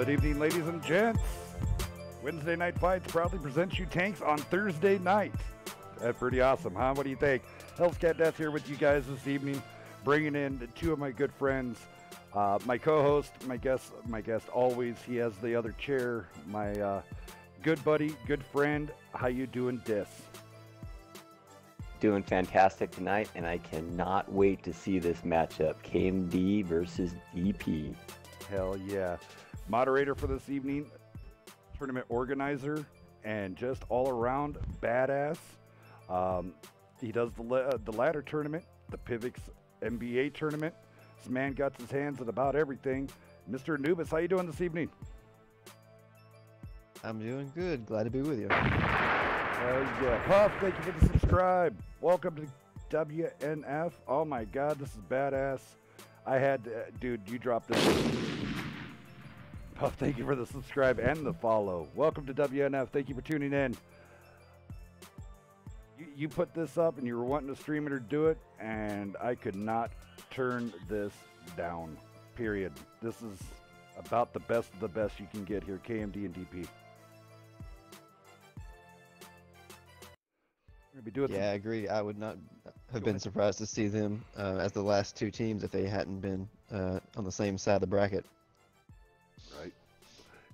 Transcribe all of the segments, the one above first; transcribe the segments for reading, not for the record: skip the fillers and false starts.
Good evening, ladies and gents. Wednesday Night Fights proudly presents you tanks on Thursday night. That's pretty awesome, huh? What do you think? Hell's Cat Death here with you guys this evening, bringing in two of my good friends. My co-host, my guest always. He has the other chair. My good buddy, good friend. How you doing, Dis? Doing fantastic tonight, and I cannot wait to see this matchup, KMD versus DP. Hell yeah. Moderator for this evening, tournament organizer, and just all around badass. He does the ladder tournament, the Pivx NBA tournament. This man got his hands at about everything. Mr. Anubis, how you doing this evening? I'm doing good. Glad to be with you. Yeah. Puff, thank you for the subscribe. Welcome to WNF. Oh my God, this is badass. I had, dude, you dropped this. Puff, thank you for the subscribe and the follow. Welcome to WNF. Thank you for tuning in. You put this up and you were wanting to stream it or do it, and I could not turn this down, period. This is about the best of the best you can get here, KMD and DP. Yeah, I agree. I would not have been surprised to see them as the last two teams if they hadn't been on the same side of the bracket. Right.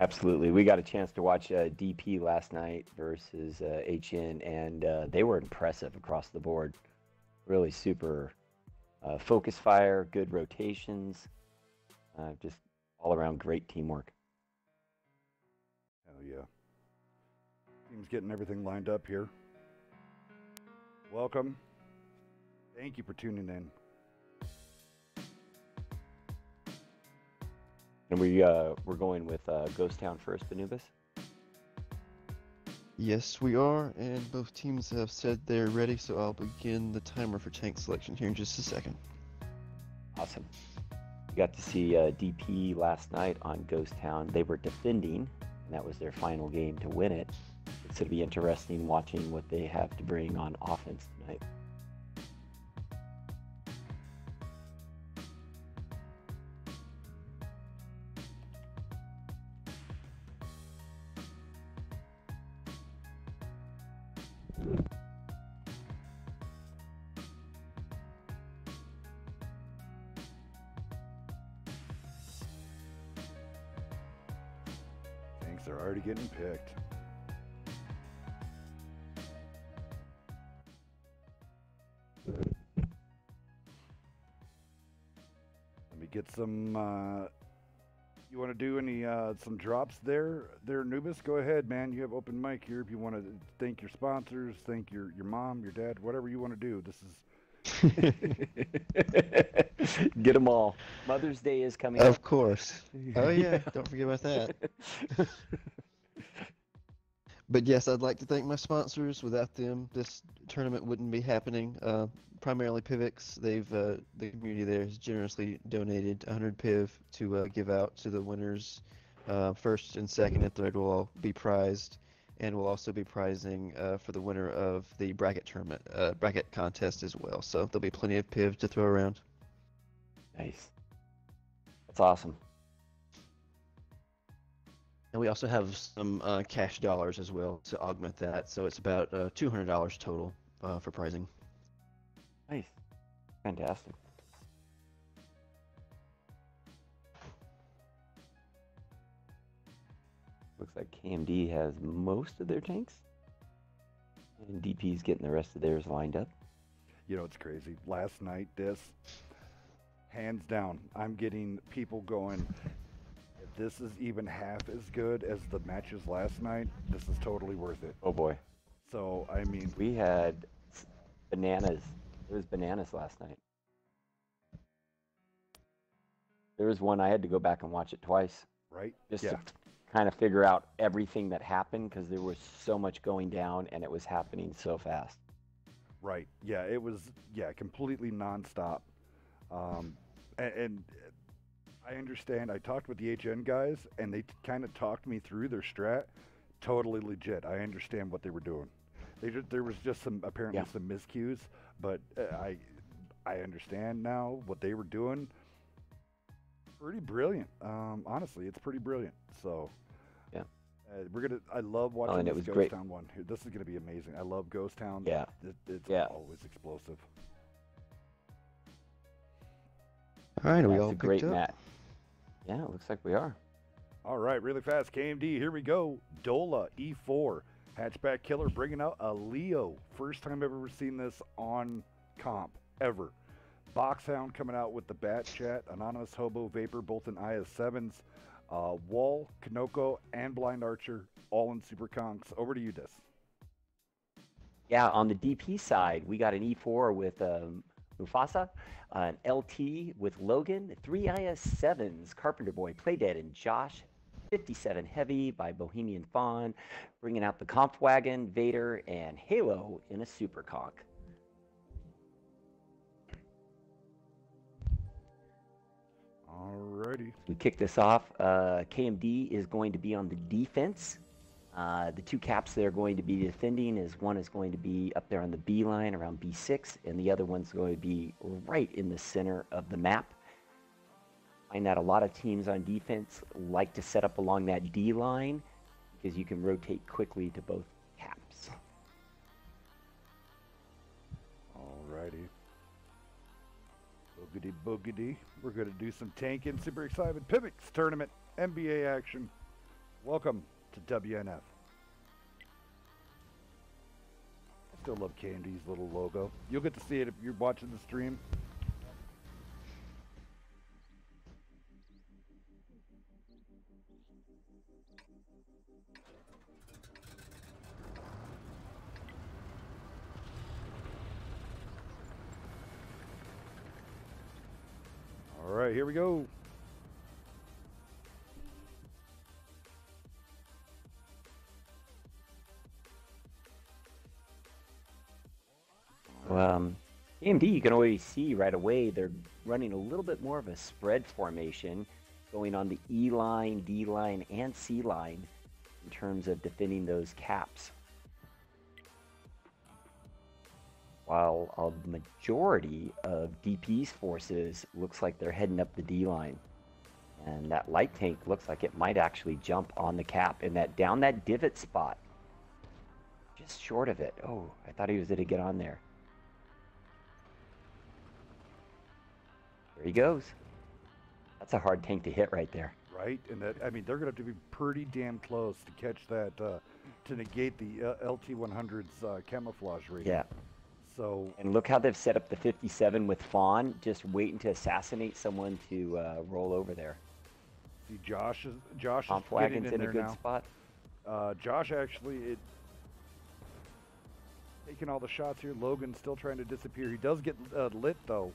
Absolutely. We got a chance to watch DP last night versus HN, and they were impressive across the board. Really super focus fire, good rotations, just all around great teamwork. Hell yeah. Team's getting everything lined up here. Welcome. Thank you for tuning in. And we're going with Ghost Town first, Anubis? Yes, we are, and both teams have said they're ready, so I'll begin the timer for tank selection here in just a second. Awesome. We got to see DP last night on Ghost Town. They were defending, and that was their final game to win it. It's going to be interesting watching what they have to bring on offense tonight. Tanks are already getting picked. Let me get some, you want to do any, some drops there, Anubis? Go ahead, man. You have open mic here if you want to thank your sponsors, thank your mom, your dad, whatever you want to do. This is... Get them all. Mother's Day is coming up. Of course. Oh yeah, don't forget about that. But yes, I'd like to thank my sponsors. Without them, this tournament wouldn't be happening. Primarily Pivx. The community there has generously donated 100 PIV to give out to the winners. First and second and third will all be prized, and we'll also be prizing for the winner of the bracket tournament, bracket contest as well. So there'll be plenty of PIV to throw around. Nice. That's awesome. And we also have some cash dollars as well to augment that. So it's about $200 total for prizing. Nice. Fantastic. Looks like KMD has most of their tanks. And DP's getting the rest of theirs lined up. You know, it's crazy. Last night, hands down, I'm getting people going, if this is even half as good as the matches last night, this is totally worth it. Oh boy. So, I mean... We had bananas. It was bananas last night. There was one I had to go back and watch it twice. Right? Just yeah. to kind of figure out everything that happened, because there was so much going down and it was happening so fast. Right. Yeah, it was, completely nonstop. And I understand. I talked with the HN guys, and they kind of talked me through their strat. Totally legit. I understand what they were doing. There was just some miscues, but I understand now what they were doing. Pretty brilliant. Honestly, it's pretty brilliant. So, Yeah. I love Oh, watching and it this was Ghost great. Town one. Here, this is gonna be amazing. I love Ghost Town. Yeah. It's Yeah. always explosive. All right, are we That's all a picked great up? match. Yeah, it looks like we are. All right, really fast. KMD, here we go. Dola E4 hatchback killer bringing out a Leo. First time I've ever seen this on comp ever. Boxhound coming out with the Bat Chat, Anonymous Hobo Vapor, both in IS7s. Wall, Kanoko, and Blind Archer, all in Super Conks. Over to you, Dis. Yeah, on the DP side, we got an E4 with Mufasa, an LT with Logan, 3 IS7s, Carpenter Boy, Playdead, and Josh, 57 Heavy by Bohemian Fawn, bringing out the Comp Wagon, Vader, and Halo in a Super Conk. Alrighty. We kick this off. KMD is going to be on the defense. The two caps they're going to be defending is one is going to be up there on the B line around B6, and the other one's going to be right in the center of the map. I find that a lot of teams on defense like to set up along that D line because you can rotate quickly to both caps. Alrighty. Boogity boogity. We're going to do some tanking. Super excited. Pivx tournament, NBA action. Welcome to WNF. I still love Candy's little logo. You'll get to see it if you're watching the stream. All right, here we go. KMD, you can always see right away they're running a little bit more of a spread formation going on the E line, D line, and C line in terms of defending those caps. While a majority of DP's forces looks like they're heading up the D line. And that light tank looks like it might actually jump on the cap in that down that divot spot. Just short of it. Oh, I thought he was going to get on there. There he goes. That's a hard tank to hit right there. Right, and that, I mean, they're going to have to be pretty damn close to catch that, to negate the LT100's camouflage rating. Yeah. So, and look how they've set up the 57 with Fawn, just waiting to assassinate someone to roll over there. See, Josh is Comp getting Wagon's in in a there good now. spot. Josh actually taking all the shots here. Logan's still trying to disappear. He does get lit though.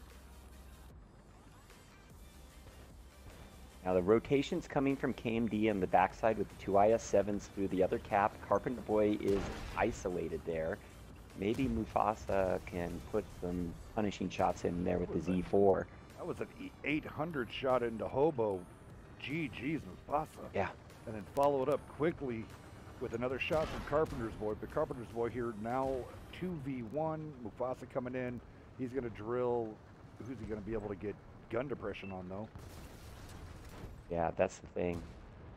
Now the rotation's coming from KMD on the backside with the two IS7s through the other cap. Carpenter Boy is isolated there. Maybe Mufasa can put some punishing shots in there with the Z4. That was an 800 shot into Hobo. GG's Mufasa. Yeah. And then followed up quickly with another shot from Carpenter's Boy. But Carpenter's Boy here now 2v1. Mufasa coming in. He's going to drill. Who's he going to be able to get gun depression on though? Yeah, that's the thing.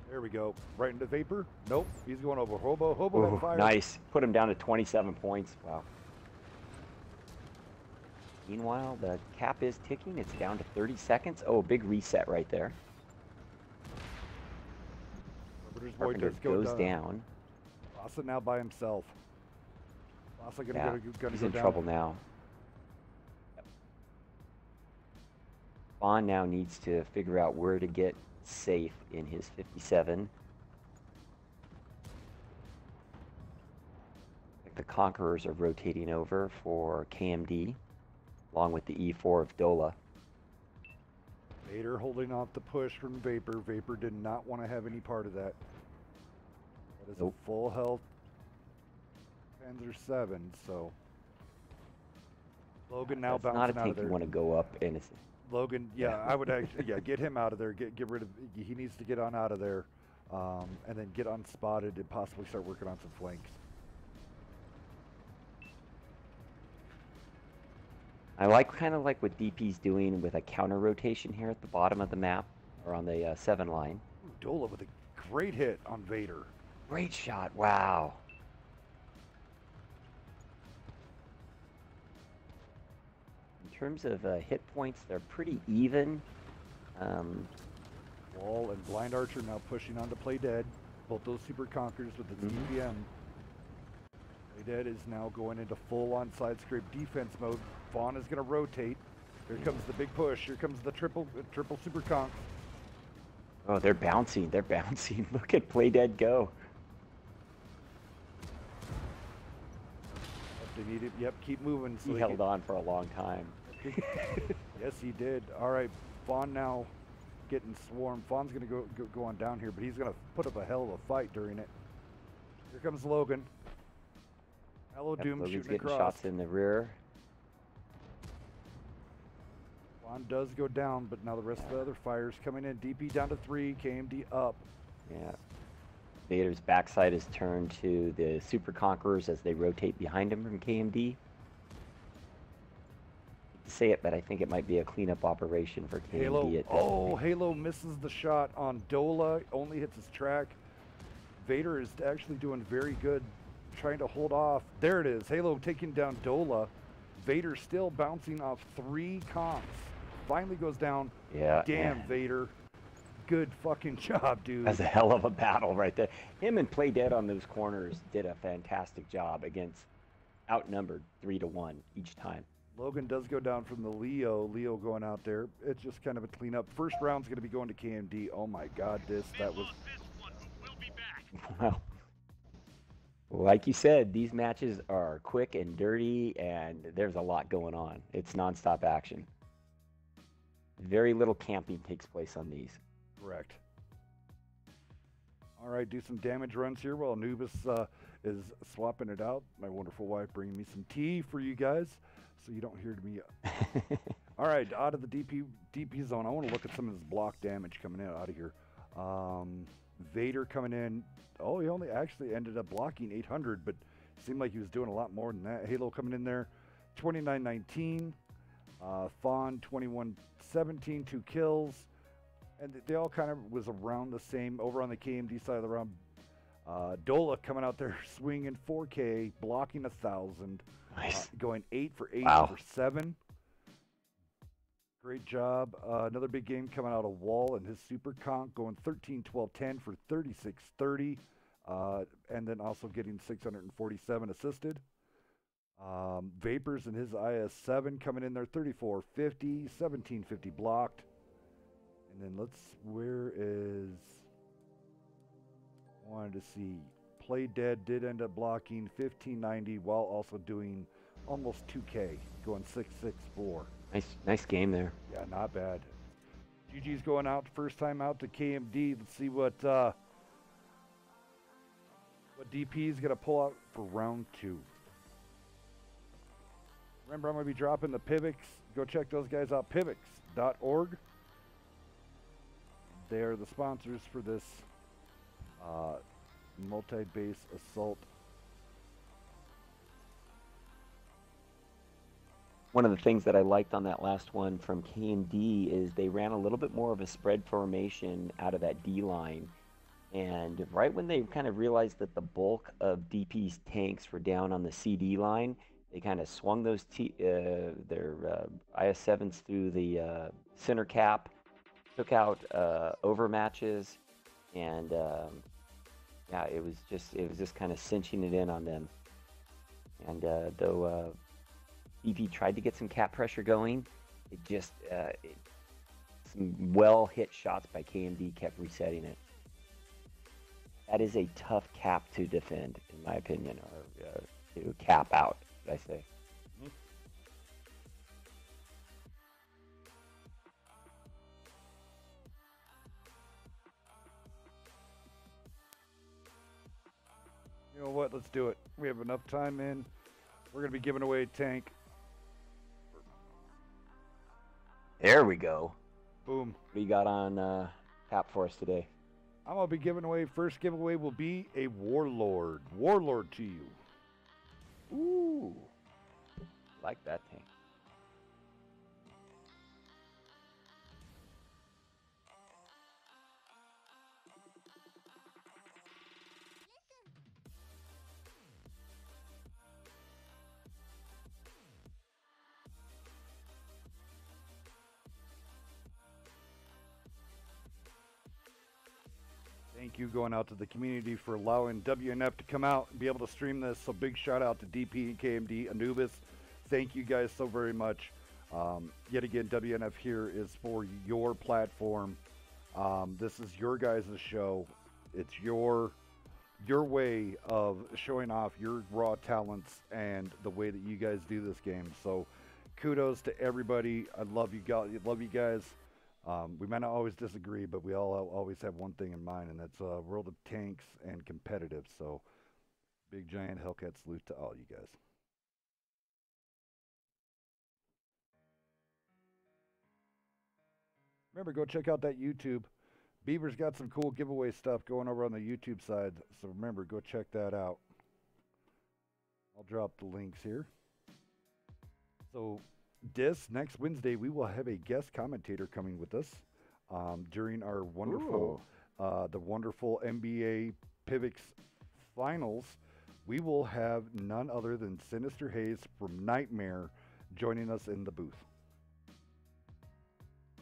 There we go. Right into Vapor. Nope. He's going over Hobo. Hobo got fired. Nice. Put him down to 27 points. Wow. Meanwhile, the cap is ticking. It's down to 30 seconds. Oh, big reset right there. Carpenter goes down. Vasa now by himself. Vasa gonna He's go in down. trouble now. Vaughn now needs to figure out where to get safe in his 57. The Conquerors are rotating over for KMD, along with the E4 of Dola. Vader holding off the push from Vapor. Vapor did not want to have any part of that. That is Nope. a full health Panzer 7, so Logan now That's not a bouncing out tank of there. you want to go up and it's Logan, yeah, I would actually, get him out of there. Get rid of. He needs to get on out of there, and then get unspotted and possibly start working on some flanks. I like kind of like what DP's doing with a counter rotation here at the bottom of the map. or on the 7 line. Ooh, Dola with a great hit on Vader. Great shot. Wow. In terms of hit points, they're pretty even. Wall and Blind Archer now pushing on to Play Dead. Both those Super Conquerors with its EPM. Play Dead is now going into full-on side scrape defense mode. Vaughn is going to rotate. Here comes the big push. Here comes the triple Super Conch. Oh, they're bouncing. They're bouncing. Look at Play Dead go. They need it. Yep, keep moving. So He held on for a long time. Yes, he did. All right, Vaughn now getting swarmed. Vaughn's going to go on down here, but he's going to put up a hell of a fight during it. Here comes Logan. Hello, Doom Logan's shooting getting across. shots in the rear. Vaughn does go down, but now the rest of the other fires coming in. DP down to 3, KMD up. Yeah. Vader's backside is turned to the Super Conquerors as they rotate behind him from KMD. To say it, but I think it might be a cleanup operation for KMD. Halo. Oh, Halo misses the shot on Dola. Only hits his track. Vader is actually doing very good, trying to hold off. There it is. Halo taking down Dola. Vader still bouncing off 3 comps. Finally goes down. Yeah. Damn, Vader. Good fucking job, dude. That's a hell of a battle right there. Him and Play Dead on those corners did a fantastic job against outnumbered 3-1 each time. Logan does go down from the Leo. Leo going out there. It's just kind of a cleanup. First round's going to be going to KMD. Oh my God, that was. Well, like you said, these matches are quick and dirty, and there's a lot going on. It's nonstop action. Very little camping takes place on these. Correct. All right, do some damage runs here while Anubis is swapping it out. My wonderful wife bringing me some tea for you guys, so you don't hear me. All right, out of the DP zone. I want to look at some of this block damage coming in out of here. Vader coming in. Oh, he only actually ended up blocking 800, but seemed like he was doing a lot more than that. Halo coming in there, 2919. Fawn 2117, 2 kills. And they all kind of was around the same over on the KMD side of the round. Dola coming out there swinging 4K, blocking 1,000. Nice. Going 8 for 8 Wow. for 7. Great job. Another big game coming out of Wall and his Super Conch going 13, 12, 10 for 36, 30. And then also getting 647 assisted. Vapors and his IS-7 coming in there 34, 50, 1750 blocked. And then where is, wanted to see, Play Dead did end up blocking 1590 while also doing almost 2K, going 664. Nice game there. Yeah, not bad. GG's going out, first time out to KMD. Let's see what DP is going to pull out for round 2. Remember, I'm going to be dropping the Pivox. Go check those guys out, pivox.org. They are the sponsors for this multi-base assault. One of the things that I liked on that last one from KMD is they ran a little bit more of a spread formation out of that D line. And right when they kind of realized that the bulk of DP's tanks were down on the CD line, they kind of swung those their IS-7s through the center cap, took out overmatches, and yeah, it was just kind of cinching it in on them. And though DP tried to get some cap pressure going, it just some well hit shots by KMD kept resetting it. That is a tough cap to defend, in my opinion, or to cap out, should I say. You know what? Let's do it. We have enough time in. We're going to be giving away a tank. There we go. Boom. What do you got on tap for us today? I'm going to be giving away, first giveaway will be a Warlord. Warlord to you. Ooh. Like that tank. thank you going out to the community for allowing WNF to come out and be able to stream this. So big shout out to DP and KMD, Anubis. Thank you guys so very much. Yet again, WNF here is for your platform. This is your guys' show. It's your way of showing off your raw talents and the way that you guys do this game. So kudos to everybody. I love you guys. Love you guys. We might not always disagree, but we all always have one thing in mind, and that's World of Tanks and competitive. So big giant Hellcat salute to all you guys. Remember, go check out that YouTube. Beaver's got some cool giveaway stuff going over on the YouTube side. So remember, go check that out. I'll drop the links here. So this next Wednesday, we will have a guest commentator coming with us during our wonderful, the wonderful NBA Pivx Finals. We will have none other than Sinister Hayes from Nightmare joining us in the booth.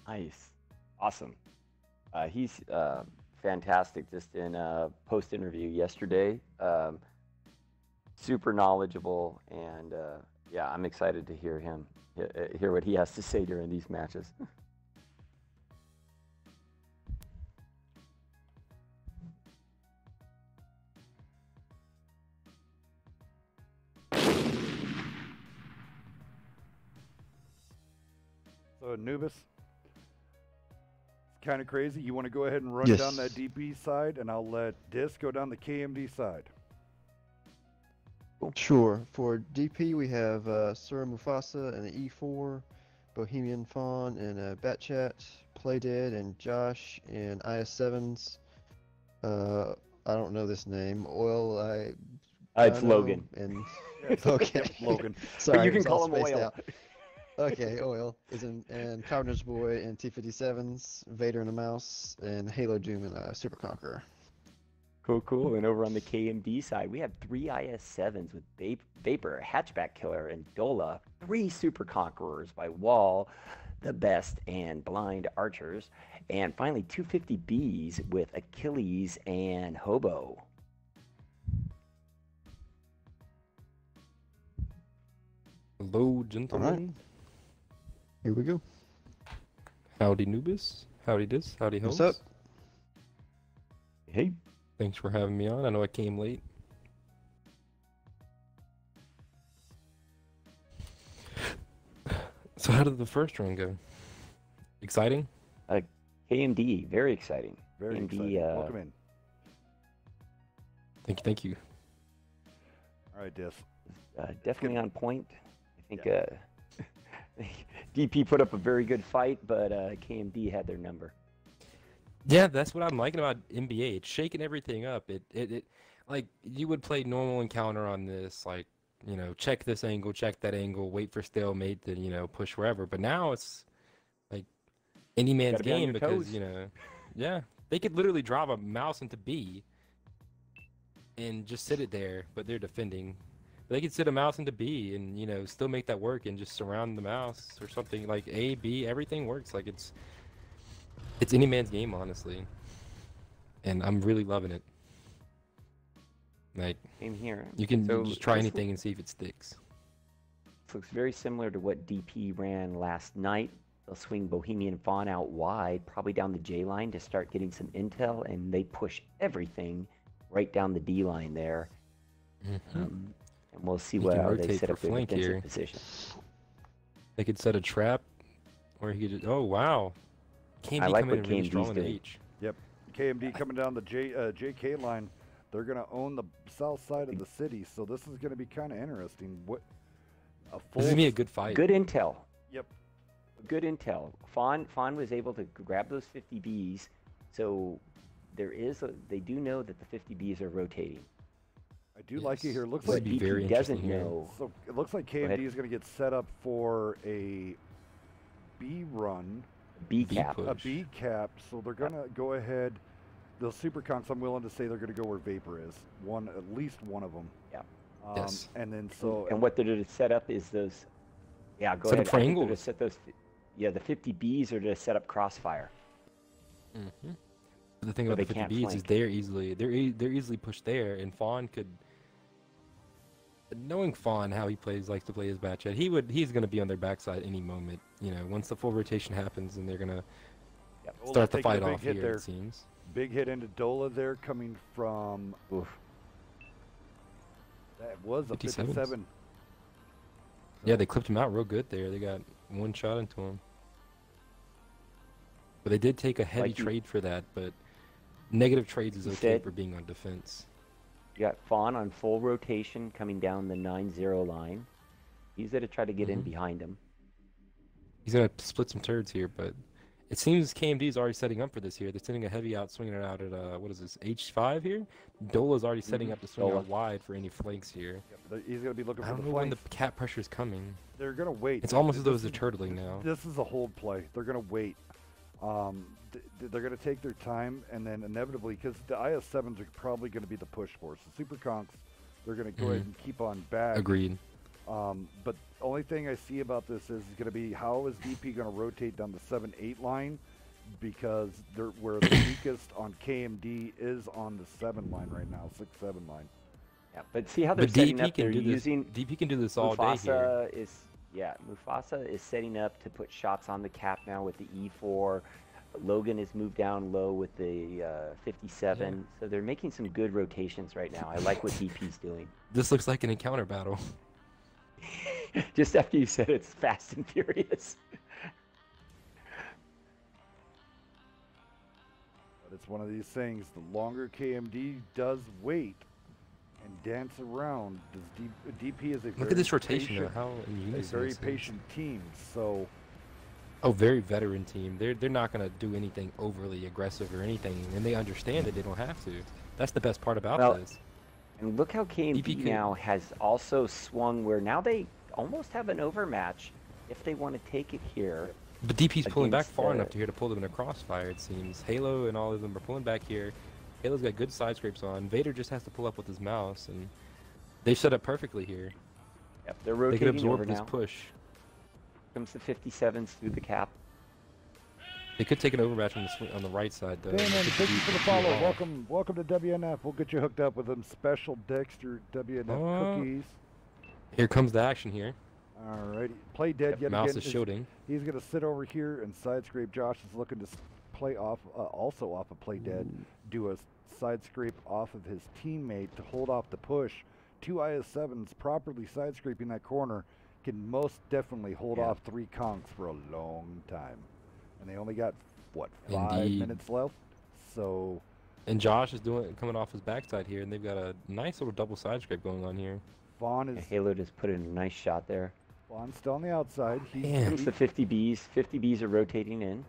Nice. Awesome. He's fantastic. Just in a post interview yesterday, super knowledgeable, and yeah, I'm excited to hear him hear what he has to say during these matches. So Anubis, it's kind of crazy. You want to go ahead and run Yes. down that DP side, and I'll let Disc go down the KMD side. Sure. For DP, we have Sura Mufasa and the E4, Bohemian Fawn and Batchat, Playdead and Josh and IS7s. I don't know this name. Oil. It's Logan. And Yes. okay, Yep, Logan. Sorry, But you it can was all call him spaced Oil. out. Okay, Oil is in, and Carnage Boy and T57s, Vader and the Mouse, and Halo Doom and Super Conqueror. Cool, cool. And over on the KMD side, we have 3 IS-7s with Vapor, Hatchback Killer, and Dola, 3 Super Conquerors by Wall, the Best, and Blind Archers, and finally 250Bs with Achilles and Hobo. Hello, gentlemen. Here we go. Howdy, Nubis. Howdy, Dis. Howdy, What's hoes. up? Hey, Thanks for having me on. I know I came late. So how did the first run go? Exciting? KMD, very exciting. Very KMD, exciting. Welcome in. Thank you, thank you. All right, Disc. Definitely on point. I think DP put up a very good fight, but KMD had their number. Yeah, that's what I'm liking about NBA. It's shaking everything up. It like you would play normal encounter on this, like, you know, check this angle, check that angle, wait for stalemate, then, you know, push wherever. But now it's like any man's Gotta be on game your because, toes. you know, yeah, they could literally drive a mouse into B and just sit it there, but they're defending. They could sit a mouse into B and, you know, still make that work and just surround the mouse or something like A, B, everything works. Like it's any man's game, honestly. And I'm really loving it. Like, Same here. you can So just try this anything and see if it sticks. looks very similar to what DP ran last night. They'll swing Bohemian Fawn out wide, probably down the J line to start getting some intel, and they push everything right down the D line there. And we'll see He what can how they rotate set for up their flank defensive here. position. They could set a trap, or he could just, oh wow. KMD I like coming what in really KMD's strong in the doing. H. Yep. KMD coming down the JK line. They're going to own the south side of the city, so this is going to be kind of interesting. What a full This is gonna be a good fight. Good intel. Yep. Good intel. Fawn was able to grab those 50Bs, so they do know that the 50Bs are rotating. I do like it Yes. here. It looks This like would be DP very doesn't interesting here. know. so it looks like ahead. KMD is going to get set up for a B run, B B cap. push. a B cap. So they're going to go ahead. The super cons, I'm willing to say they're going to go where Vapor is. At least one of them. Yeah. Yes. And then so And what they're going to set up is those. Yeah, go Set ahead. up for I think they're angles. gonna set those. Yeah, the 50Bs are to set up crossfire. But But the thing But about the they 50 can't bees is flank. they're easily pushed there, and Fawn could. Knowing Fawn how he likes to play his matchup, he's gonna be on their backside any moment. You know, once the full rotation happens, and they're gonna Yep. start the taking a fight big off hit here. there. It seems. Big hit into Dola there, coming from. Oof. That was a 57s. 57. Yeah, they clipped him out real good there. They got one shot into him. But they did take a heavy Like you- trade for that, but negative trades is You okay said- for being on defense. You got Fawn on full rotation coming down the 9-0 line. He's going to try to get in Mhm. behind him. He's gonna split some turds here, but it seems KMD is already setting up for this here. They're sending a heavy out, swinging it out at what is this, H5 here? Dola's already setting up to swing Dola. out wide for any flanks here. He's going to be looking I for don't the know when the flanks. cap pressure is coming. They're going to wait. It's almost as though This they're turtling now. This is a hold play. They're going to wait. They're going to take their time, and then inevitably, because the IS-7s are probably going to be the push force. The Super Conks, they're going to go ahead and keep on back. Agreed. But the only thing I see about this is going to be how is DP going to rotate down the 7-8 line, because they're where the weakest on KMD is on the 7 line right now, 6-7 line. Yeah, but see how they're But setting DP up? They're can do using this. DP can do this all day here. Mufasa is setting up to put shots on the cap now with the E4. Logan is moved down low with the 57. So they're making some good rotations right now. I like what DP's doing. This looks like an encounter battle. Just after you said it's fast and furious. But it's one of these things. The longer KMD does wait and dance around, DP is a Look at this rotation, patient, though. How in a unison very this is. patient team. So Oh, very veteran team. They're not gonna do anything overly aggressive or anything, and they understand that they don't have to. That's the best part about Well, this. And look how KMD DP could- now has also swung where now they almost have an overmatch if they want to take it here. But DP's pulling back against far the- enough to here to pull them in a crossfire. It seems Halo and all of them are pulling back here. Halo's got good side scrapes on. Vader just has to pull up with his mouse, and they've set up perfectly here. Yep, they're They rotating can absorb over this now. push. Comes the 57s through the cap. They could take an overmatch on the right side, though. Damon, They could thank you be- for the be follow. off. Welcome to WNF. We'll get you hooked up with them special Dexter WNF Oh. cookies. Here comes the action here. Alrighty, play dead yet Mouse again. is shooting. He's gonna sit over here and side scrape. Josh is looking to play off, also off of play dead, do a side scrape off of his teammate to hold off the push. Two IS-7s properly side scraping that corner can most definitely hold Yeah. off 3 conks for a long time. And they only got, what, 5 Indeed. minutes left? So And Josh is coming off his backside here, and they've got a nice little double side scrape going on here. Vaughn And is Halo just put in a nice shot there. Vaughn's still on the outside. Man. Comes the 50Bs. 50Bs are rotating in.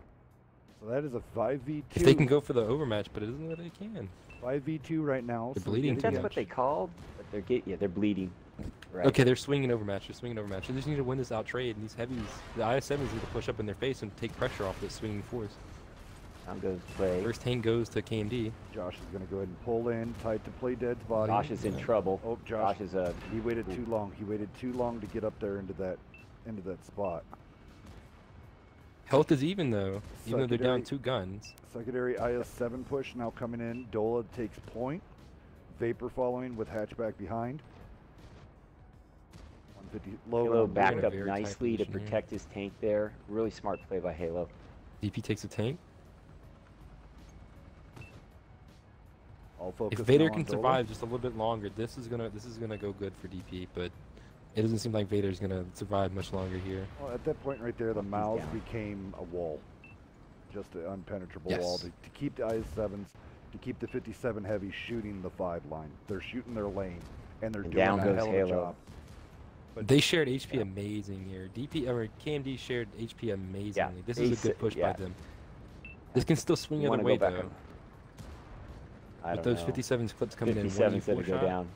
So that is a 5v2. If they can go for the overmatch, but it isn't that they can. 5v2 right now. They're so bleeding yet too That's again- what they called, but they're bleeding. Right. Okay, they're swinging overmatch. They're swinging overmatch. They just need to win this out trade. And these heavies, the IS-7s need to push up in their face and take pressure off this swinging force. Down goes play. First tank goes to KMD. Josh is going to go ahead and pull in, tight to play dead's body. Josh is in trouble. Oh, Josh is he waited too long. He waited too long to get up there into that spot. Health is even though, even though they're down Secondary- 2 guns. Secondary IS-7 push now coming in. Dola takes point. Vapor following with hatchback behind. 150 low. Halo on backed in a up very tight nicely to position here. protect his tank there. Really smart play by Halo. DP takes a tank. All focus If Vader now on can Dola. survive just a little bit longer, this is gonna go good for DP. But it doesn't seem like Vader's gonna survive much longer here. Well, at that point right there, the mouth down. became a wall. Just an unpenetrable Yes. wall to keep the IS-7s, to keep the 57 heavy shooting the 5 line. They're shooting their lane, and they're And doing down a goes hell of a Halo. job. They shared HP amazing here. KMD shared HP amazingly. This is a they good push yeah. by them. This can still swing You the wanna other way go back though. and- I With don't those know. 57s clips coming in, 57's 1 gonna E4 go shot. down.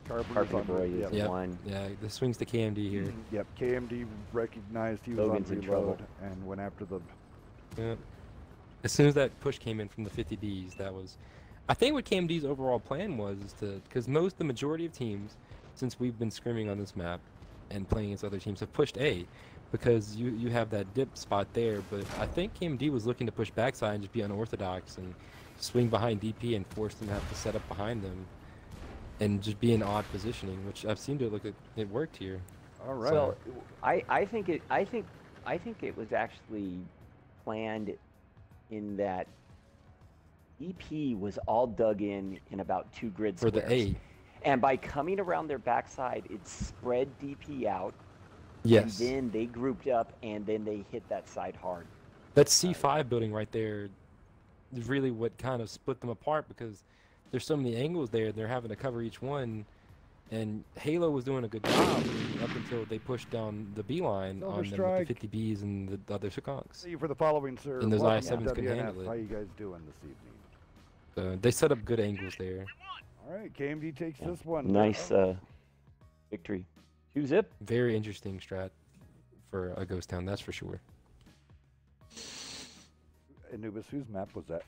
Carpenter Boy is yep. Yep. one. Yeah, the swings to KMD here. Yep, KMD recognized he was Logan's on in reload trouble. and went after the. Yeah. As soon as that push came in from the 50Bs, that was, I think what KMD's overall plan was is to, because the majority of teams, since we've been scrimming on this map and playing against other teams, have pushed A. because you have that dip spot there. But I think KMD was looking to push backside and just be unorthodox and swing behind DP and force them to have to set up behind them and just be in odd positioning, which I've seen to look like it worked here. All right. Well, I think it was actually planned in that DP was all dug in about 2 grid For squares. the A. And by coming around their backside, it spread DP out. Yes. And then they grouped up, and then they hit that side hard. That C5 building right there is really what kind of split them apart, because there's so many angles there. They're having to cover each one. And Halo was doing a good job up until they pushed down the B line Silver on them Strike. with the 50Bs and the other Sukonks. See you for the following, sir. And those Welcome I-7s to can WNF. handle it. How you guys doing this evening? They set up good angles there. All right, KMD takes Yeah. this one. Nice victory. 2-zip. Very interesting strat for a ghost town, that's for sure. Anubis, whose map was that?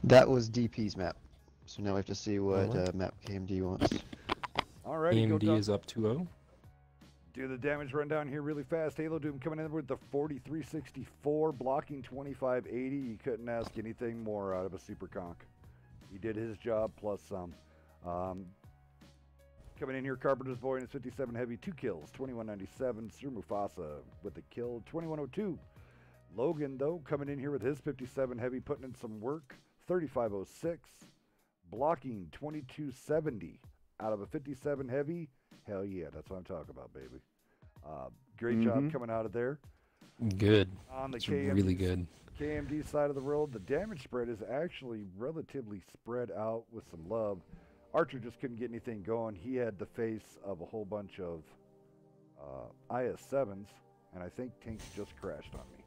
That was DP's map. So now we have to see what Alright. map KMD wants. All right, AMD is up 2-0. do the damage rundown here really fast. Halo Doom coming in with the 4364, blocking 2580. You couldn't ask anything more out of a super conk. He did his job plus some. Coming in here, Carpenter's Boy and his 57 heavy, 2 kills, 2197. Sir Mufasa with the kill, 2102. Logan, though, coming in here with his 57 heavy, putting in some work, 3506. Blocking 2270 out of a 57 heavy. Hell yeah, that's what I'm talking about, baby. Great job coming out of there. Good. On the It's really good. KMD side of the world, the damage spread is actually relatively spread out with some love. Archer just couldn't get anything going. He had the face of a whole bunch of IS-7s, and I think Tanks just crashed on me.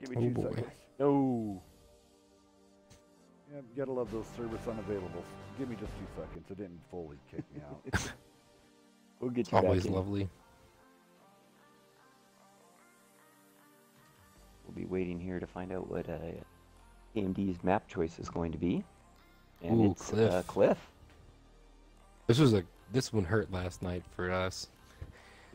Give me 2 boy. seconds. No. Yeah, you gotta love those service unavailable. Give me just 2 seconds. It didn't fully kick me out. We'll get you Always back in. lovely. We'll be waiting here to find out what AMD's map choice is going to be. And Ooh, it's Cliff. Cliff. This one hurt last night for us.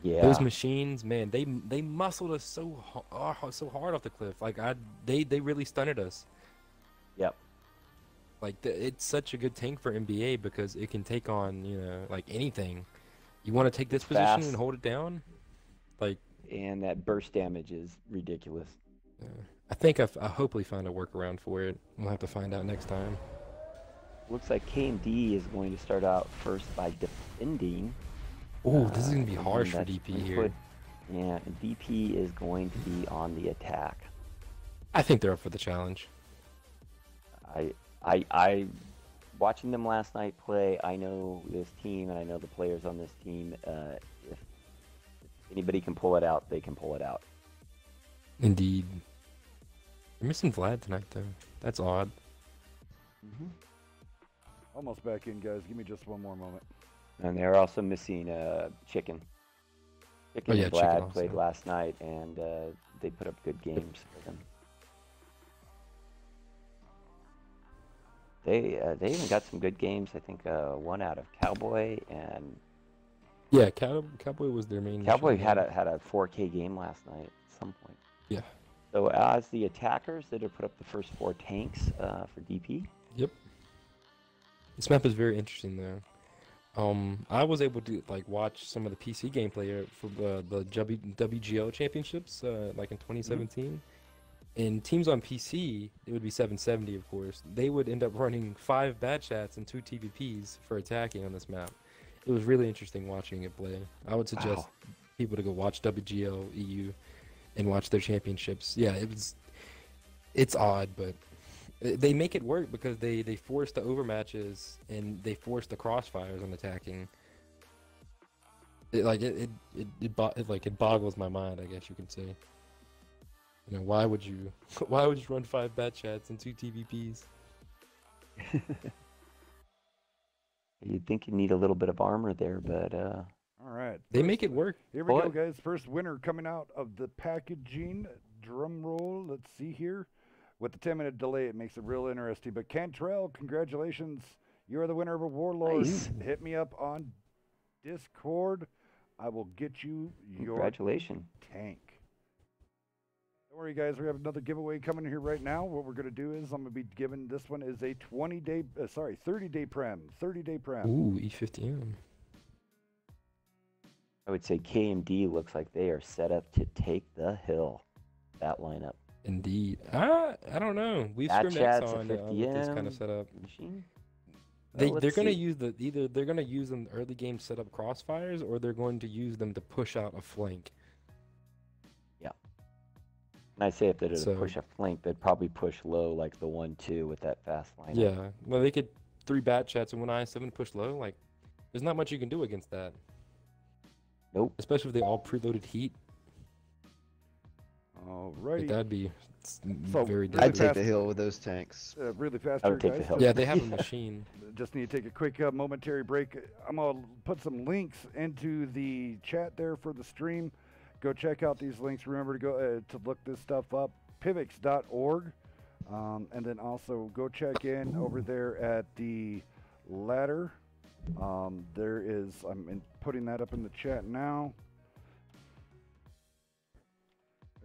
Yeah. Those machines, man, they muscled us so hard off the cliff. Like they really stunted us. Yep. Like it's such a good tank for NBA because it can take on like anything. You want to take this position Fast. and hold it down, like. And that burst damage is ridiculous. I think I hopefully found a workaround for it. We'll have to find out next time. Looks like KMD is going to start out first by defending. Oh, this is gonna be and harsh for that's DP input. here. Yeah, and DP is going to be on the attack. I think they're up for the challenge. I watching them last night play, I know this team and I know the players on this team. If anybody can pull it out, they can pull it out. Indeed. We're missing Vlad tonight, though. That's odd. Almost back in, guys. Give me just one more moment. And they're also missing Chicken. Chicken yeah, and Chicken Vlad also. played last night, and they put up good games for them. They even got some good games. I think one out of Cowboy, and Yeah, Cowboy was their main. Cowboy machine had gun. a 4K game last night at some point. Yeah. So as the attackers, they did put up the first 4 tanks for DP. Yep. This map is very interesting though. I was able to like watch some of the PC gameplay for the WGL championships like in 2017. And teams on PC, it would be 770 of course. They would end up running 5 bad chats and 2 TVPs for attacking on this map. It was really interesting watching it play. I would suggest people to go watch WGL EU and watch their championships. Yeah, it's odd, but they make it work because they force the overmatches and they force the crossfires on attacking. It boggles my mind, I guess you could say. Why would you run 5 bat chats and 2 TVPs? You'd think you need a little bit of armor there, but All right. They make it work. Here we go, What? guys. First winner coming out of the packaging. Drum roll. Let's see here. With the 10-minute delay, it makes it real interesting. But Cantrell, congratulations. You are the winner of a Warlord. Nice. Hit me up on Discord. I will get you your Congratulations. tank. Don't worry, guys. We have another giveaway coming here right now. What we're going to do is I'm going to be giving this one is a 30-day prem. 30-day prem. Ooh, E50M. I would say KMD looks like they are set up to take the hill. That lineup. Indeed. I don't know. We've That scrimmed X chat's a on with this kind of 50M setup. machine. They're going to see. use either they're going to use them early game setup crossfires, or they're going to use them to push out a flank. And I say if they did So- push a flank, they'd probably push low like the 1-2 with that fast lineup. Yeah. Well, they could 3 bat chats and 1 IS-7 push low. Like, there's not much you can do against that. Nope. Especially if they all preloaded heat. Like, Alrighty. that'd be So, very really I'd difficult. take fast- the hill with those tanks. Really fast I here, would take the guys. hill. Yeah, they have a machine. Just need to take a quick momentary break. I'm going to put some links into the chat there for the stream. Go check out these links. Remember to go to look this stuff up, pivx.org. And then also go check in over there at the ladder. There is, putting that up in the chat now.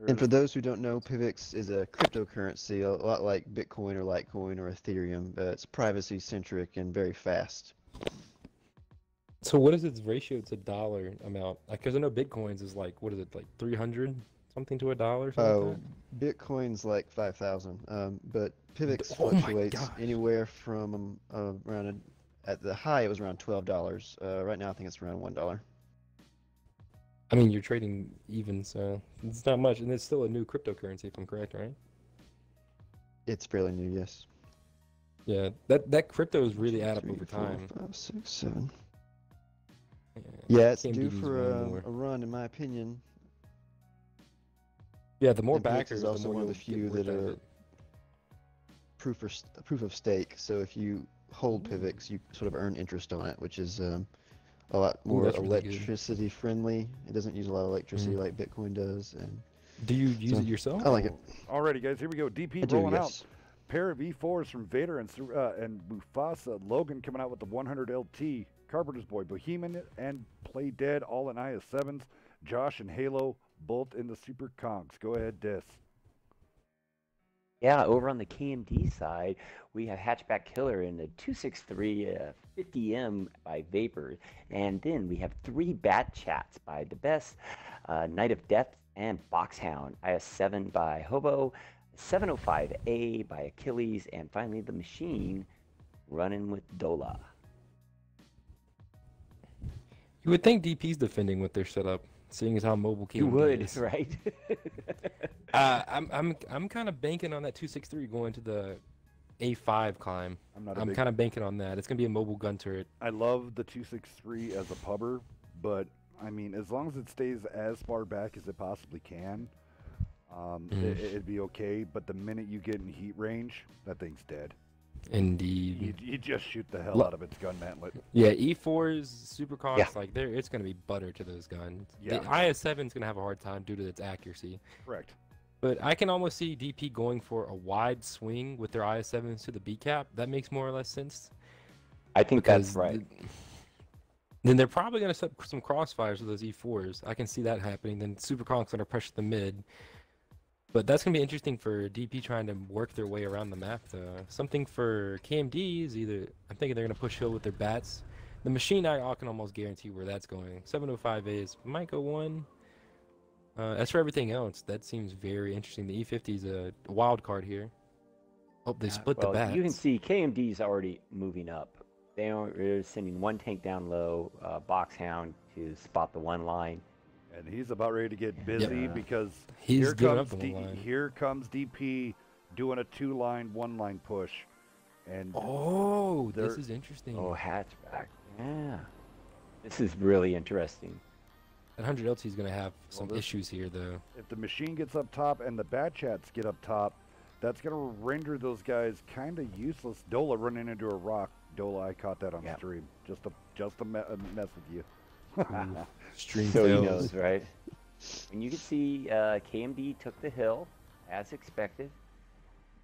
And for those who don't know, PIVX is a cryptocurrency, a lot like Bitcoin or Litecoin or Ethereum. It's privacy centric and very fast. So what is its ratio to dollar amount? Because I know Bitcoins is like, what is it, like 300 something to a dollar? Something like that? Bitcoin's like 5,000, but PIVX Oh my fluctuates gosh. anywhere from around at the high it was around $12. Right now I think it's around $1. I mean, you're trading even, so it's not much, and it's still a new cryptocurrency, if I'm correct, right? It's fairly new, yes. Yeah, that crypto is really add up 3, over 4, time. 5, 6, 7. Yeah, Yeah, it's KMD due needs for one more. a run, in my opinion. Yeah, the more and PIVX backers, is the also more one of you'll the get few worth that out of are it. proof of stake. So if you hold PIVX, you sort of earn interest on it, which is a lot more that's really good. electricity friendly. It doesn't use a lot of electricity like Bitcoin does, and Do you use So, it yourself? I like it. Alrighty, guys, here we go. DP I do, rolling out. yes. Pair of E4s from Vader and Mufasa. Logan coming out with the 100 LT. Carpenter's Boy, Bohemian, and Play Dead, all in IS-7s. Josh and Halo, both in the Super Conks. Go ahead, Dis. Yeah, over on the KMD side, we have Hatchback Killer in the 263 50M by Vapor. And then we have 3 Bat Chats by The Best, Night of Death, and Boxhound. IS-7 by Hobo, 705A by Achilles, and finally the Machine running with Dola. You would think DP's defending with their setup, seeing as how mobile KMD You would, is. right? I'm kind of banking on that 263 going to the A5 climb. I'm kind of banking on that. It's gonna be a mobile gun turret. I love the 263 as a pubber, but I mean, as long as it stays as far back as it possibly can, it'd be okay. But the minute you get in heat range, that thing's dead. Indeed. You just shoot the hell out of its gun mantlet. Yeah, E4's super conks, Yeah. like it's gonna be butter to those guns. Yeah. The IS-7's gonna have a hard time due to its accuracy. Correct. But I can almost see DP going for a wide swing with their IS-7s to the B cap. That makes more or less sense. I think that's because right. Then they're probably going to set some crossfires with those E4s. I can see that happening. Then Super Conks going to pressure the mid. But that's going to be interesting for DP trying to work their way around the map, though. Something for KMD is either, I'm thinking they're going to push hill with their bats. The Machine, I can almost guarantee where that's going. 705 is might go 1. As for everything else, that seems very interesting. The E50 is a wild card here. Oh, they split the Well, bats. you can see KMD's already moving up. They're sending 1 tank down low, Boxhound to spot the 1 line. And he's about ready to get busy Yeah. because He's here giving comes up the 1 line. here comes DP doing a 2-line, 1-line push. And Oh, this They're- is interesting. Oh, hatchback. Yeah. This is really interesting. That 100 LT is going to have some this- issues here, though. if the Machine gets up top and the Bat Chats get up top, that's going to render those guys kind of useless. Dola running into a rock. Dola, I caught that on Yep. stream. Just to mess with you. Stream So he fails. knows, right? And you can see KMD took the hill, as expected.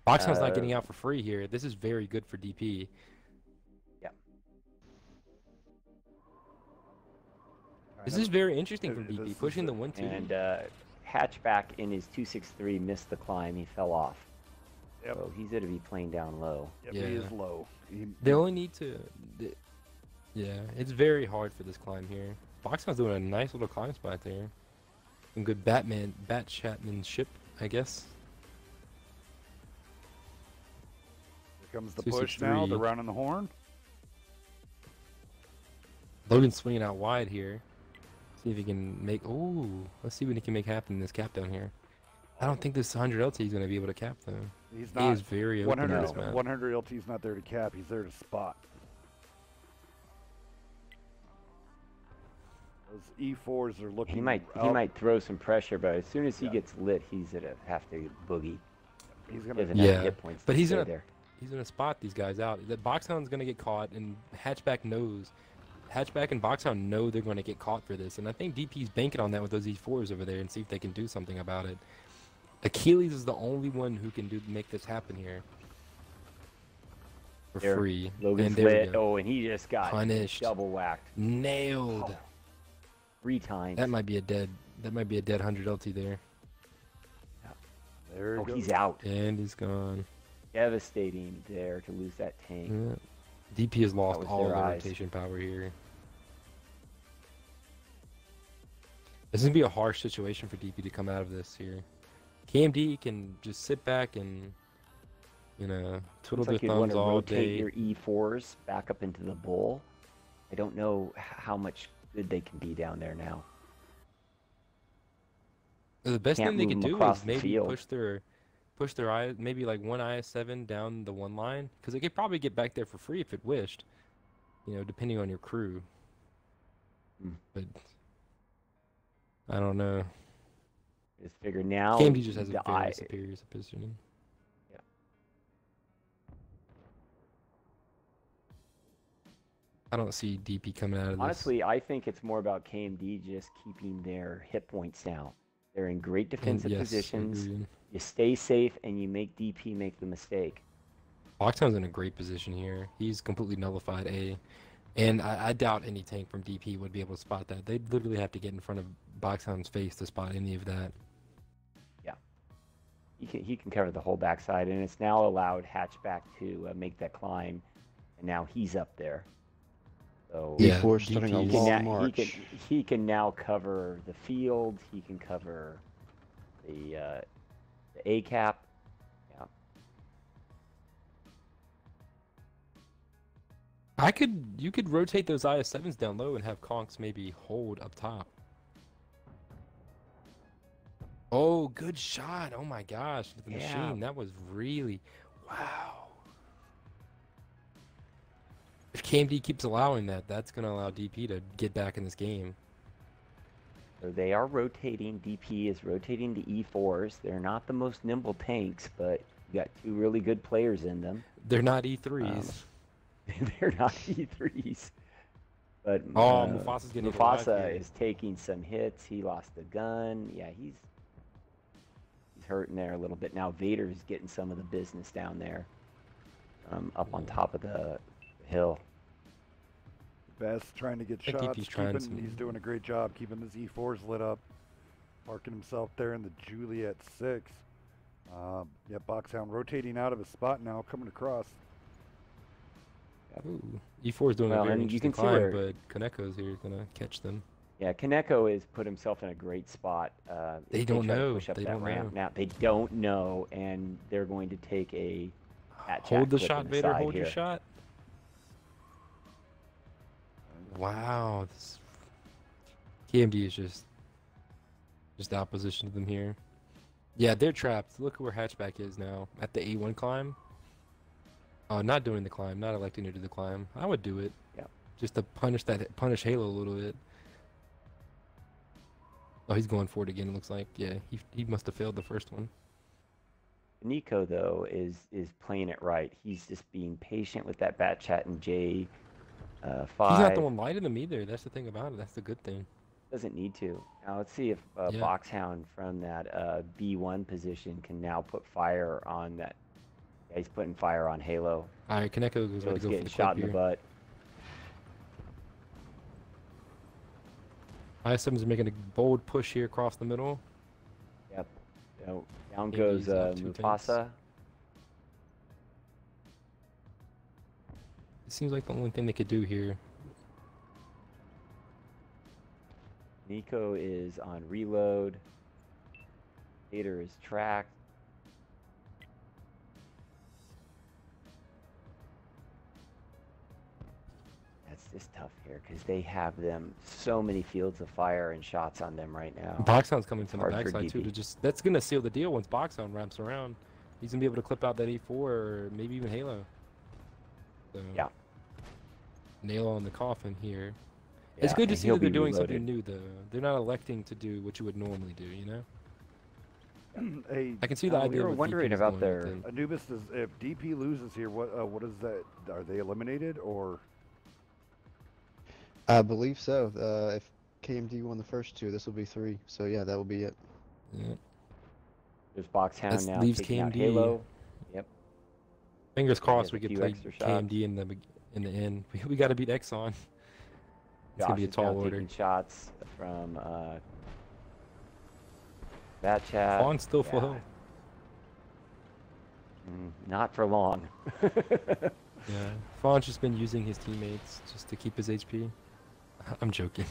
Boxhound's not getting Uh, out for free here. This is very good for DP. Yeah. This is very interesting from This DP, is pushing the a- 1-2. And Hatchback in his 263 missed the climb. He fell off. Yep. So he's going to be playing down low. Yep, Yeah. he is low. They only need to. Yeah, it's very hard for this climb here. Boxhound's doing a nice little climb spot there. Some good bat chatmanship, I guess. Here comes the 263. push now. They're rounding the horn. Logan's swinging out wide here. See if he can make. Ooh, let's see what he can make happen in this cap down here. I don't think this 100 LT is going to be able to cap though. He's He not. is very open 100, on this map. 100 LT's not there to cap. He's there to spot. Those E4s are looking. He might throw some pressure, but as soon as he gets lit, he's going to have to boogie. He's He gonna. doesn't have Yeah, hit points but to he's stay gonna- there. He's going to spot these guys out. The Boxhound's going to get caught, and Hatchback knows. Hatchback and Boxhound know they're going to get caught for this, and I think DP's banking on that with those E4s over there and see if they can do something about it. Achilles is the only one who can make this happen here. For There, free. Logan's and there we lit. go. Oh, and he just got Punished. double whacked Nailed. 3 times. That might be a dead 100 LT there. There he Oh, goes. he's out. And he's gone. Devastating there to lose that tank. Yeah. DP has lost was all their the eyes. rotation power here. This is going to be a harsh situation for DP to come out of this here. KMD can just sit back and, twiddle Looks like their you'd want thumbs to all rotate day. your E4s back up into the bowl. I don't know how much good they can be down there now. The best Can't thing they move could them do across is the maybe field. push their eye, maybe like one IS7 down the one line, because they could probably get back there for free if it wished, depending on your crew. Hmm. But I don't know. Just figure now. KMD just has a the very eye- superior positioning. Yeah. I don't see DP coming out of this. Honestly, I think it's more about KMD just keeping their hit points down. They're in great defensive Yes, positions. agreed. You stay safe and you make DP make the mistake. Boxhound's in a great position here. He's completely nullified A. And I doubt any tank from DP would be able to spot that. They'd literally have to get in front of Boxhound's face to spot any of that. He can cover the whole backside, and it's now allowed Hatchback to make that climb, and now he's up there. So Yeah, E4 starting a DP 's- long march. he can now cover the field. He can cover the A cap. Yeah. You could rotate those IS7s down low and have Conks maybe hold up top. Oh, good shot. Oh my gosh. The Yeah. machine. That was really wow. If KMD keeps allowing that, that's gonna allow DP to get back in this game. So they are rotating. DP is rotating the E4s. They're not the most nimble tanks, but you got 2 really good players in them. They're not E3s. They're not E3s. But Mufasa's getting Mufasa alive is taking some hits. He lost the gun. Yeah, he's hurting there a little bit. Now Vader's getting some of the business down there, up on top of the hill. Best trying to get I think shots. DP's trying He's doing a great job keeping his E4s lit up. Parking himself there in the Juliet 6. Yeah, Boxhound rotating out of his spot now, coming across. Ooh. E4 is doing Well, a very and you interesting can see climb, where- but Kaneko's here gonna catch them. Yeah, Kaneko has put himself in a great spot. They if don't try to know. Push up They that don't ramp. know. Now they don't know, and they're going to take a hat Hold the clip shot, in the Vader. side Hold your here. shot. Wow. KMD is just opposition to them here. Yeah, they're trapped. Look where Hatchback is now. At the A1 climb. Oh, not doing the climb. Not electing to do the climb. I would do it. Yeah. Just to punish Halo a little bit. Oh, he's going for it again, it looks like. Yeah, he must have failed the first one. Nico though is playing it right. He's just being patient with that bat chat and J5. He's not the one lighting them either. That's the thing about it. That's the good thing. Doesn't need to. Now let's see if Yeah. Boxhound from that B1 position can now put fire on that. Yeah, he's putting fire on Halo. All right, Kaneko goes So ready he's to go for getting the shot clip in the here. butt. I7's making a bold push here across the middle. Yep. So down KMD's goes up 2 tanks. Mufasa. It seems like the only thing they could do here. Nico is on reload. Vader is tracked. That's just tough here because they have them so many fields of fire and shots on them right now. Boxhound's coming It's from the hard for backside too. DP. That's gonna seal the deal once Boxhound ramps around. He's gonna be able to clip out that E4 or maybe even Halo. So, Yeah. nail on the coffin here. Yeah, It's good to and see he'll that they're be doing reloaded. something new though. They're not electing to do what you would normally do, you know? Hey, I can see the we idea were of what wondering DP is about doing with their- it. Anubis, if DP loses here, what is that? Are they eliminated or? I believe so. If KMD won the first 2, this will be 3. So yeah, that will be it. Yeah. There's Boxhound That now leaves taking out KMD. Halo. Yep. Fingers crossed has we a could few play extra shots. KMD in the end. We got to beat Exxon. It's gonna be a Josh is tall now order. taking shots from that chat. Fawn's still full Yeah. health. Not for long. Yeah. Fawn's just been using his teammates just to keep his HP. I'm joking.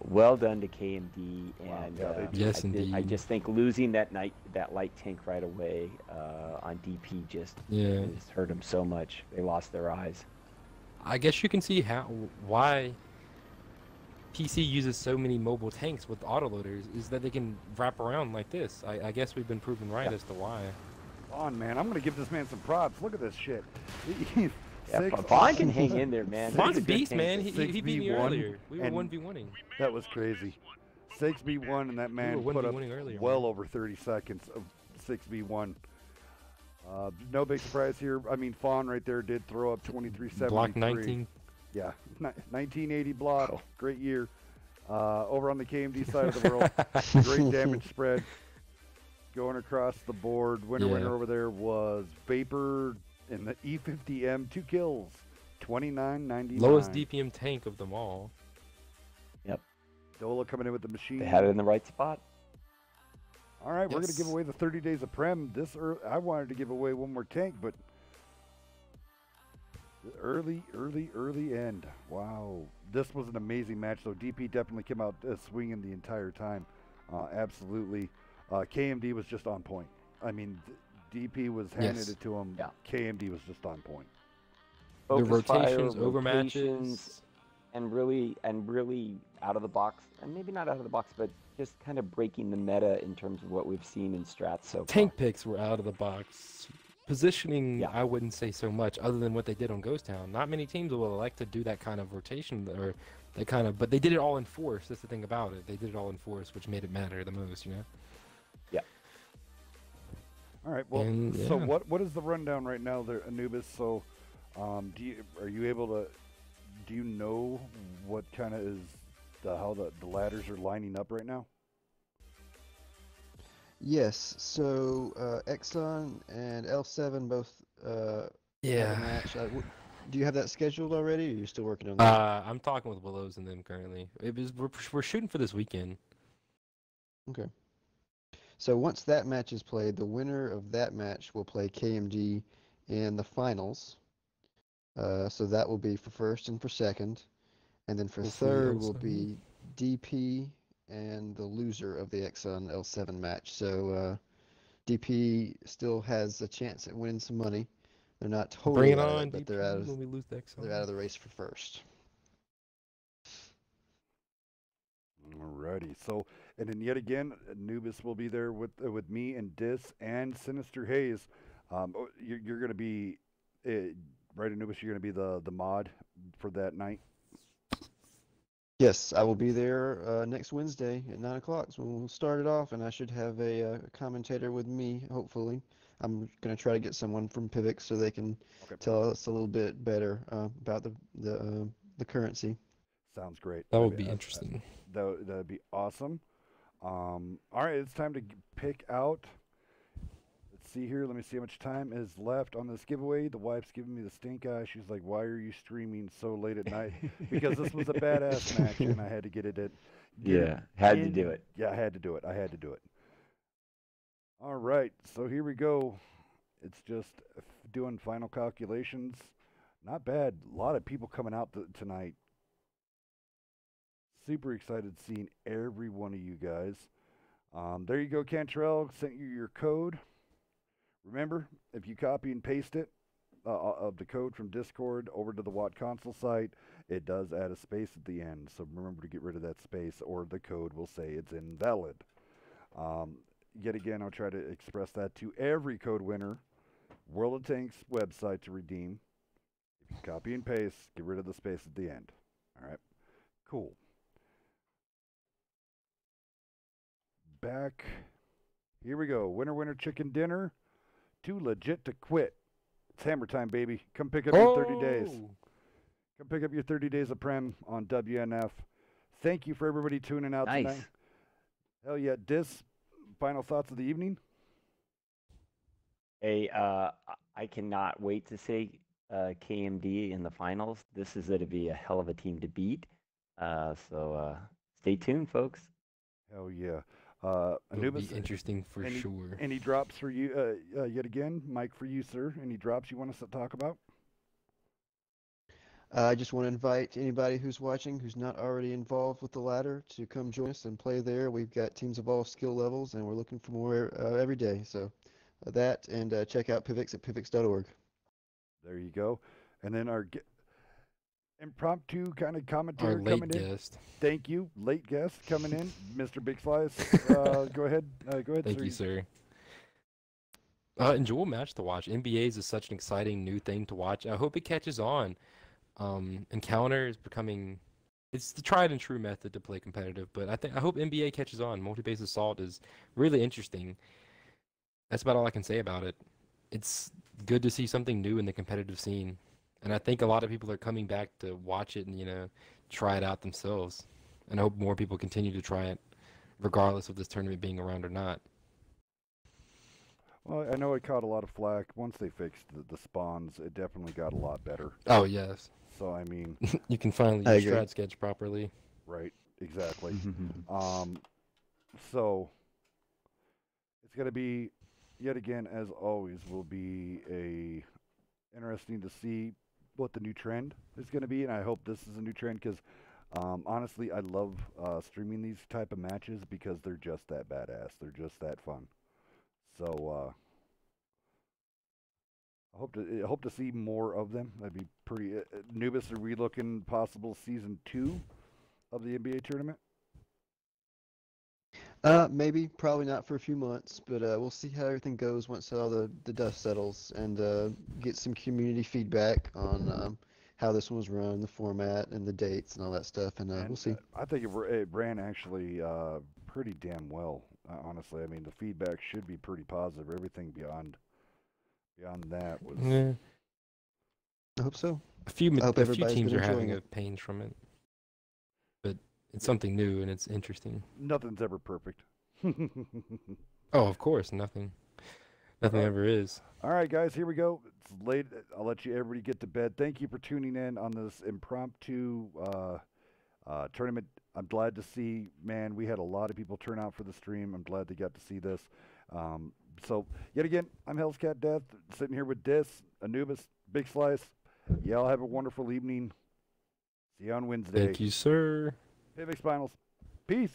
Well done to KMD, and yeah, they did. Yes, I indeed. just think losing that light tank right away on DP just hurt them so much. They lost their eyes. I guess you can see why PC uses so many mobile tanks with autoloaders is that they can wrap around like this. I guess we've been proven right as to why. On man, I'm gonna give this man some props. Look at this shit. Yeah, Vaughn can hang in there, man. Fawn's a He's good beast, tank. man. He beat me 6v1 earlier. We were and 1v1ing. That was crazy. 6v1, and that man were put up 1v1ing earlier, well man. over 30 seconds of 6v1. No big surprise here. I mean, Fawn right there did throw up 2373. Block 19. Yeah, 1980 block. Great year. Over on the KMD side of the world, great damage spread going across the board. Winner over there was Vapor in the E50M, 2 kills, 29.99. Lowest DPM tank of them all. Yep. Dola coming in with the machine. They had it in the right spot. All right, we're going to give Yes. away the 30 days of Prem. I wanted to give away one more tank, but early end. Wow. This was an amazing match, though. DP definitely came out swinging the entire time. Absolutely. KMD was just on point. I mean, DP was handing Yes. it to him. Yeah. KMD was just on point. The Focus fire, rotations, rotations, overmatches. and really out of the box, and maybe not out of the box, but just kind of breaking the meta in terms of what we've seen in strats so far. Tank picks were out of the box. Positioning, Yeah. I wouldn't say so much, other than what they did on Ghost Town. Not many teams will elect to do that kind of rotation, or that kind of. But they did it all in force. That's the thing about it. They did it all in force, which made it matter the most. You know. Yeah. All right. Well, And, so yeah. what is the rundown right now there, Anubis? So, are you able to? Do you know what kind of is how the ladders are lining up right now? Yes. So Exxon and L7 both have a match. Do you have that scheduled already, or are you still working on that? I'm talking with Willows and them currently. We're shooting for this weekend. Okay. So once that match is played, the winner of that match will play KMD in the finals. So that will be for first and for second. And then for Hopefully third will L7. be DP and the loser of the Exxon L7 match. So DP still has a chance at winning some money. They're not totally Bring it out of on, it, but DP, they're out when we lose the Exxon. of the race for first. Alrighty. So, and then yet again, Anubis will be there with me and Dis and Sinister Hayes. You're going to be right, Anubis. You're going to be the mod for that night. Yes, I will be there next Wednesday at 9 o'clock. So we'll start it off, and I should have a commentator with me, hopefully. I'm going to try to get someone from Pivx so they can tell us a little bit better about the currency. Sounds great. That would be interesting. That'd be awesome. All right, it's time to pick out. Let's let's see here. Let me see how much time is left on this giveaway. The wife's giving me the stink eye. She's like, "Why are you streaming so late at night?" Because this was a badass match, and I had to get it in. Had to do it. Yeah, I had to do it. I had to do it. All right, so here we go. It's just doing final calculations. Not bad. A lot of people coming out tonight. Super excited seeing every one of you guys. There you go, Cantrell. Sent you your code. Remember, if you copy and paste it of the code from Discord over to the Watt console site, it does add a space at the end. So remember to get rid of that space, or the code will say it's invalid. Yet again, I'll try to express that to every code winner. World of Tanks website to redeem. If you copy and paste, get rid of the space at the end. All right, cool. Back. Here we go. Winner, winner, chicken dinner. Too legit to quit. It's hammer time, baby. Come pick up your 30 days. Come pick up your 30 days of Prem on WNF. Thank you for everybody tuning out tonight. Hell yeah. Dis, final thoughts of the evening? Hey, I cannot wait to see KMD in the finals. This is going to be a hell of a team to beat. So stay tuned, folks. Hell yeah. It'll Anubis, be interesting for sure. Any drops for you yet again? Mike, for you, sir. Any drops you want us to talk about? I just want to invite anybody who's watching who's not already involved with the ladder to come join us and play there. We've got teams of all skill levels, and we're looking for more every day. So that, and check out Pivx at pivx.org. There you go. And then our impromptu kind of commentary Our coming late in. guest. Thank you. Late guest coming in. Mr. Big Slice. Go ahead. Go ahead, Thank sir. you, sir. Enjoyable match to watch. NBAs is such an exciting new thing to watch. I hope it catches on. Encounter is becoming, it's the tried and true method to play competitive, but I hope NBA catches on. Multi-base assault is really interesting. That's about all I can say about it. It's good to see something new in the competitive scene, and I think a lot of people are coming back to watch it and try it out themselves. And I hope more people continue to try it, regardless of this tournament being around or not. Well, I know it caught a lot of flack. Once they fixed the spawns, it definitely got a lot better. Oh yes. So I mean, you can finally use strat sketch properly. Right. Exactly. So it's going to be, yet again, as always, will be interesting to see what the new trend is going to be, and I hope this is a new trend because honestly, I love streaming these type of matches because they're just that badass. They're just that fun. So I hope to see more of them. That'd be pretty. Nubis, are we looking possible season 2 of the NBA tournament? Maybe, probably not for a few months, but we'll see how everything goes once all the dust settles and get some community feedback on how this one was run, the format, and the dates and all that stuff, and we'll see. I think it ran actually pretty damn well, honestly. I mean, the feedback should be pretty positive. Everything beyond that was... Yeah. I hope so. A few teams are having it. pains from it, but it's something new and it's interesting. Nothing's ever perfect. Oh, of course, nothing ever is. All right, guys, here we go. It's late. I'll let everybody get to bed. Thank you for tuning in on this impromptu tournament. I'm glad to see, man, we had a lot of people turn out for the stream. I'm glad they got to see this. So, yet again, I'm Hell's Cat Death, sitting here with Dis, Anubis, Big Slice. Y'all have a wonderful evening. See you on Wednesday. Thank you, sir. Pivx Finals. Peace.